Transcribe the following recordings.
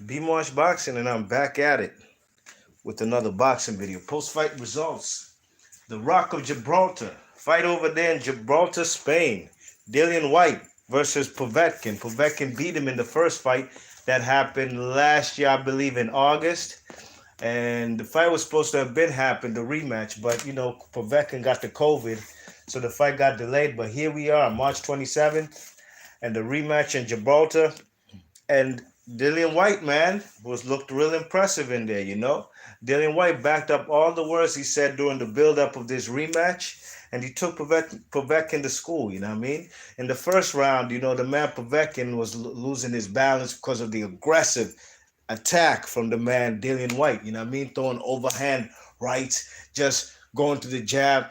B-Marsh Boxing, and I'm back at it with another boxing video. Post-fight results. The Rock of Gibraltar. Fight over there in Gibraltar, Spain. Dillian Whyte versus Povetkin. Povetkin beat him in the first fight that happened last year, I believe, in August. And the fight was supposed to have been happened, the rematch, but Povetkin got the COVID, so the fight got delayed. But here we are, March 27th, and the rematch in Gibraltar. And Dillian Whyte, man, was looked real impressive in there. Dillian Whyte backed up all the words he said during the build-up of this rematch, and he took Povetkin to school, you know what I mean? In the first round, the man Povetkin was losing his balance because of the aggressive attack from the man Dillian Whyte, you know what I mean? Throwing overhand rights, just going to the jab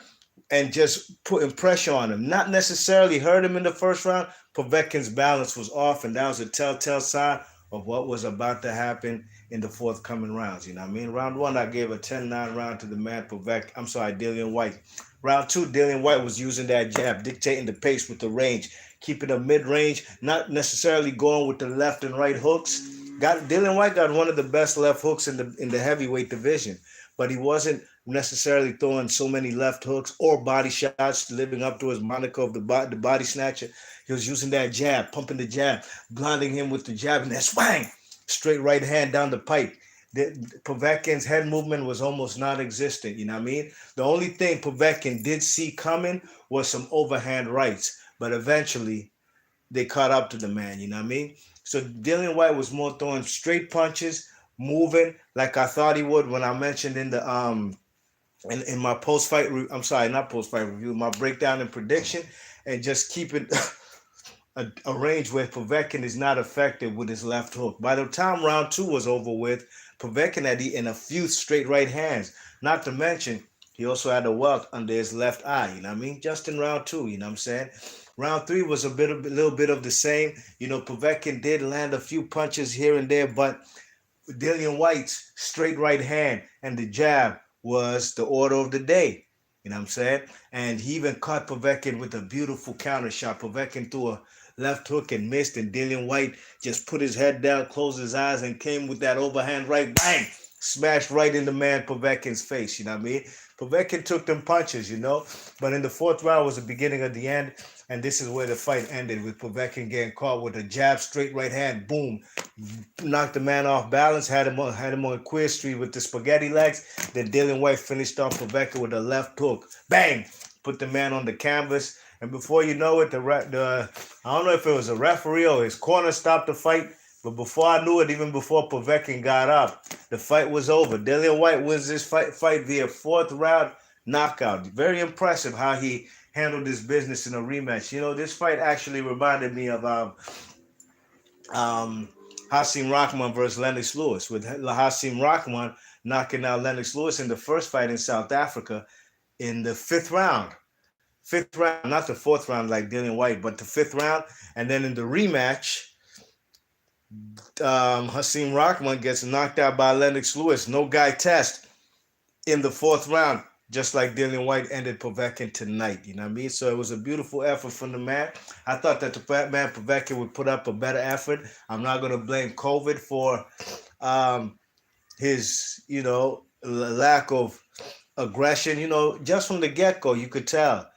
and just putting pressure on him. Not necessarily hurt him in the first round. Povetkin's balance was off, and that was a telltale sign of what was about to happen in the forthcoming rounds. You know what I mean? Round one, I gave a 10-9 round to the man Dillian Whyte. Round two, Dillian Whyte was using that jab, dictating the pace with the range, keeping a mid-range, not necessarily going with the left and right hooks. Dillian Whyte got one of the best left hooks in the heavyweight division, but he wasn't necessarily throwing so many left hooks or body shots, living up to his moniker of the body snatcher. He was using that jab, pumping the jab, blinding him with the jab, and then swang, straight right hand down the pipe. Povetkin's head movement was almost non-existent. You know what I mean? The only thing Povetkin did see coming was some overhand rights, but eventually they caught up to the man. You know what I mean? So Dillian Whyte was more throwing straight punches, moving like I thought he would when I mentioned in the in my I'm sorry, not post fight review, my breakdown and prediction, and just keep it a range where Povetkin is not effective with his left hook. By the time round two was over with, Povetkin had eaten a few straight right hands. Not to mention, he also had a welt under his left eye. You know what I mean? Just in round two, you know what I'm saying? Round three was a little bit of the same. Povetkin did land a few punches here and there, but Dillian Whyte's straight right hand and the jab was the order of the day. You know what I'm saying? And he even caught Povetkin with a beautiful counter shot. Povetkin threw a left hook and missed, and Dillian Whyte just put his head down, closed his eyes, and came with that overhand right, bang, smashed right in the man Povetkin's face. You know what I mean? Povetkin took them punches, but in the fourth round was the beginning of the end, and this is where the fight ended with Povetkin getting caught with a jab, straight right hand, boom, knocked the man off balance, had him on queer street with the spaghetti legs. Then Dillian Whyte finished off Povetkin with a left hook, bang, put the man on the canvas. And before you know it, I don't know if it was a referee or his corner stopped the fight, but before I knew it, even before Povetkin got up, the fight was over. Dillian Whyte wins this fight via fourth round knockout. Very impressive how he handled his business in a rematch. This fight actually reminded me of um, Hasim Rahman versus Lennox Lewis, with Hasim Rahman knocking out Lennox Lewis in the first fight in South Africa in the fifth round. Fifth round, not the fourth round like Dillian Whyte, but the fifth round. And then in the rematch, Hasim Rahman gets knocked out by Lennox Lewis. No guy test in the fourth round, just like Dillian Whyte ended Povetkin tonight. You know what I mean? So it was a beautiful effort from the man. I thought that the man Povetkin would put up a better effort. I'm not going to blame COVID for his, lack of aggression. Just from the get-go, you could tell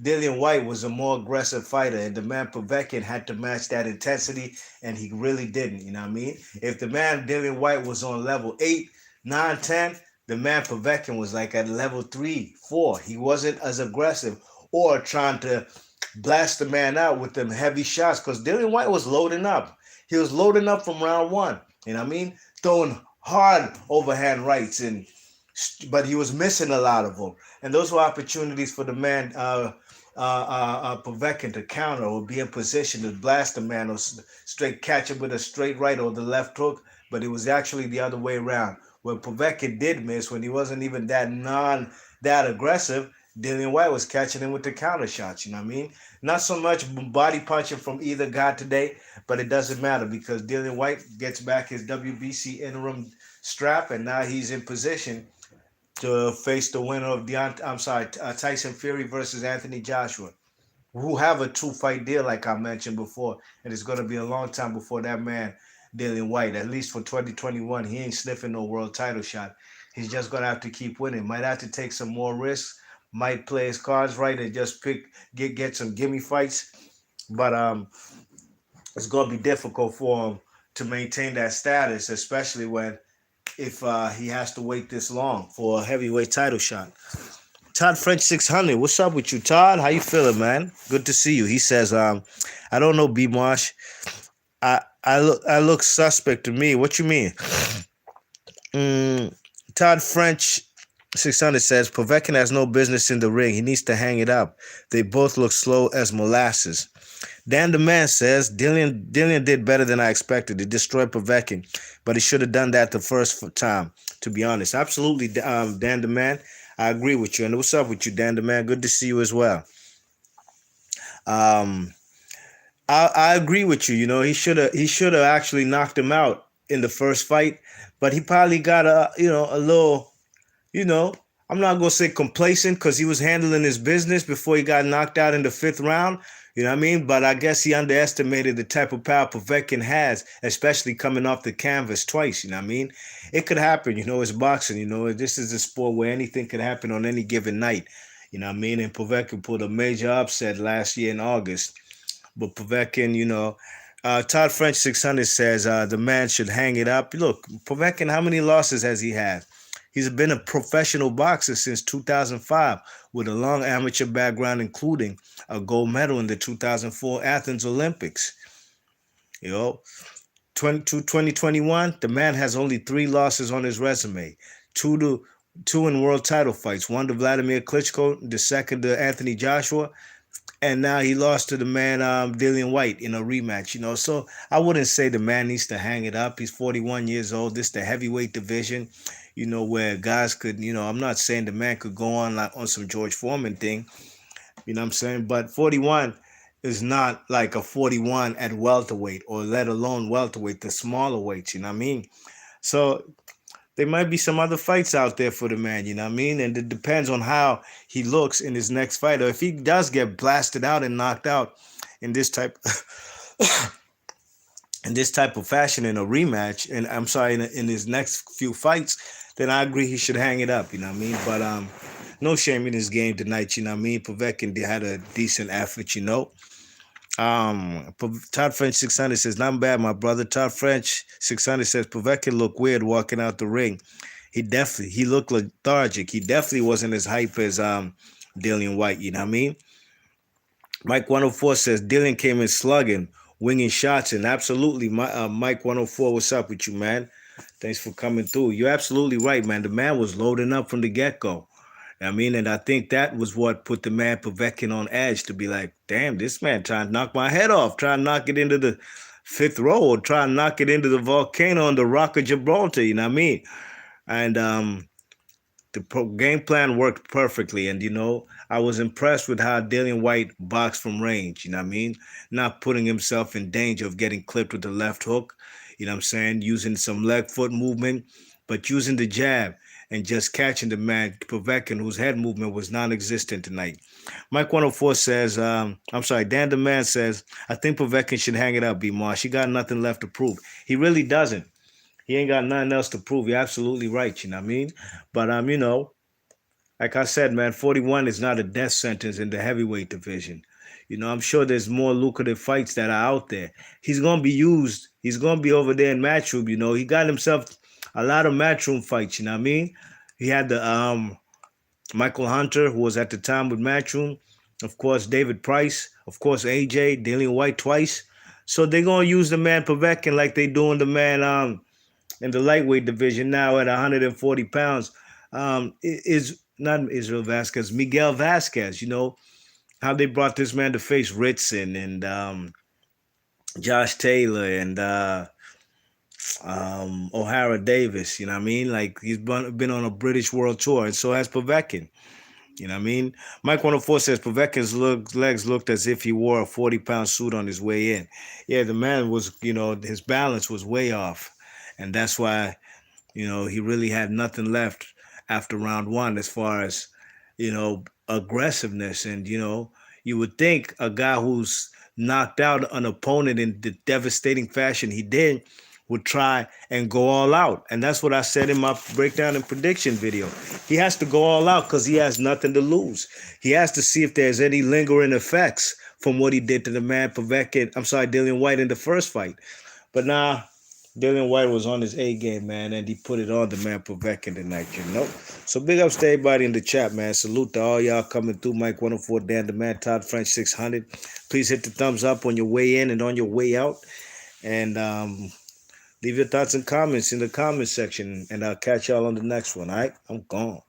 Dillian Whyte was a more aggressive fighter, and the man Povetkin had to match that intensity, and he really didn't. You know what I mean? If the man Dillian Whyte was on level 8, 9, 10, the man Povetkin was like at level 3, 4. He wasn't as aggressive or trying to blast the man out with them heavy shots because Dillian Whyte was loading up. He was loading up from round one. You know what I mean? Throwing hard overhand rights, but he was missing a lot of them. And those were opportunities for the man Povetkin to counter or be in position to blast the man or straight catch him with a straight right or the left hook. But it was actually the other way around. When Povetkin did miss, when he wasn't even that aggressive, Dillian Whyte was catching him with the counter shots. You know what I mean? Not so much body punching from either guy today, but it doesn't matter because Dillian Whyte gets back his WBC interim strap, and now he's in position to face the winner of Tyson Fury versus Anthony Joshua, who have a two-fight deal, like I mentioned before, and it's going to be a long time before that man Dillian Whyte. At least for 2021, he ain't sniffing no world title shot. He's just gonna have to keep winning. Might have to take some more risks. Might play his cards right and just get some gimme fights. But it's gonna be difficult for him to maintain that status, especially when if he has to wait this long for a heavyweight title shot. Todd French 600, what's up with you, Todd? How you feeling, man? Good to see you. He says, I don't know, B Marsh. I look suspect to me. What you mean? Mm, Todd French 600 says Povetkin has no business in the ring. He needs to hang it up. They both look slow as molasses. Dan the Man says Dillian did better than I expected. He destroyed Povetkin, but he should have done that the first time, to be honest. Absolutely, Dan the Man. I agree with you. And what's up with you, Dan the Man? Good to see you as well. Um, I agree with you. You know, he should have actually knocked him out in the first fight, but he probably got a little, you know, I'm not gonna say complacent because he was handling his business before he got knocked out in the fifth round. You know what I mean? But I guess he underestimated the type of power Povetkin has, especially coming off the canvas twice. You know what I mean? It could happen. You know, it's boxing. You know, this is a sport where anything could happen on any given night. You know what I mean? And Povetkin pulled a major upset last year in August. But Povetkin, Todd French 600 says the man should hang it up. Look, Povetkin, how many losses has he had? He's been a professional boxer since 2005 with a long amateur background, including a gold medal in the 2004 Athens Olympics. You know, 2021, the man has only 3 losses on his resume. Two in world title fights. One to Vladimir Klitschko, the second to Anthony Joshua, and now he lost to the man Dillian Whyte in a rematch. So I wouldn't say the man needs to hang it up. He's 41 years old. This is the heavyweight division, where guys could, I'm not saying the man could go on like on some George Foreman thing, you know what I'm saying? But 41 is not like a 41 at welterweight, or let alone welterweight, the smaller weights, you know what I mean? So there might be some other fights out there for the man, you know what I mean? And it depends on how he looks in his next fight. Or if he does get blasted out and knocked out in this type in this type of fashion in a rematch, and I'm sorry, in his next few fights, then I agree he should hang it up, you know what I mean? But no shame in his game tonight, you know what I mean? Povetkin had a decent effort, Todd French 600 says, not bad, my brother. Todd French 600 says, Povetkin looked weird walking out the ring. He looked lethargic. He definitely wasn't as hype as Dillian Whyte, you know what I mean? Mike 104 says, Dillian came in slugging, winging shots, and absolutely, Mike 104, what's up with you, man? Thanks for coming through. You're absolutely right, man. The man was loading up from the get-go. I mean, and I think that was what put the man Povetkin on edge, to be like, damn, this man trying to knock my head off, trying to knock it into the fifth row, or trying to knock it into the volcano on the Rock of Gibraltar, you know what I mean? And the game plan worked perfectly. And, I was impressed with how Dillian Whyte boxed from range, you know what I mean? Not putting himself in danger of getting clipped with the left hook, you know what I'm saying? Using some leg foot movement, but using the jab and just catching the man, Povetkin, whose head movement was non-existent tonight. Mike 104 says, Dan the Man says, I think Povetkin should hang it up, B. Marsh. He got nothing left to prove. He really doesn't. He ain't got nothing else to prove. You're absolutely right, you know what I mean? But, like I said, man, 41 is not a death sentence in the heavyweight division. I'm sure there's more lucrative fights that are out there. He's going to be used. He's going to be over there in Matchroom, He got himself a lot of Matchroom fights, you know what I mean? He had the Michael Hunter, who was at the time with Matchroom. Of course, David Price. Of course, AJ, Dillian Whyte twice. So they're going to use the man Povetkin like they doing the man in the lightweight division now at 140 pounds. Is not Israel Vasquez, Miguel Vasquez, how they brought this man to face Ritson and Josh Taylor and O'Hara Davis, you know what I mean? Like, he's been on a British world tour, and so has Povetkin. You know what I mean? Mike 104 says Povetkin's legs looked as if he wore a 40-pound suit on his way in. Yeah, the man was, his balance was way off. And that's why, he really had nothing left after round one as far as, aggressiveness. And, you would think a guy who's knocked out an opponent in the devastating fashion he did would try and go all out. And that's what I said in my breakdown and prediction video. He has to go all out because he has nothing to lose. He has to see if there's any lingering effects from what he did to the man Povetkin, Dillian Whyte in the first fight. But nah, Dillian Whyte was on his A game, man, and he put it on the man Povetkin tonight, you know. So big ups to everybody in the chat, man. Salute to all y'all coming through. Mike 104, Dan the Man, Todd French 600. Please hit the thumbs up on your way in and on your way out. And leave your thoughts and comments in the comment section, and I'll catch y'all on the next one, all right? I'm gone.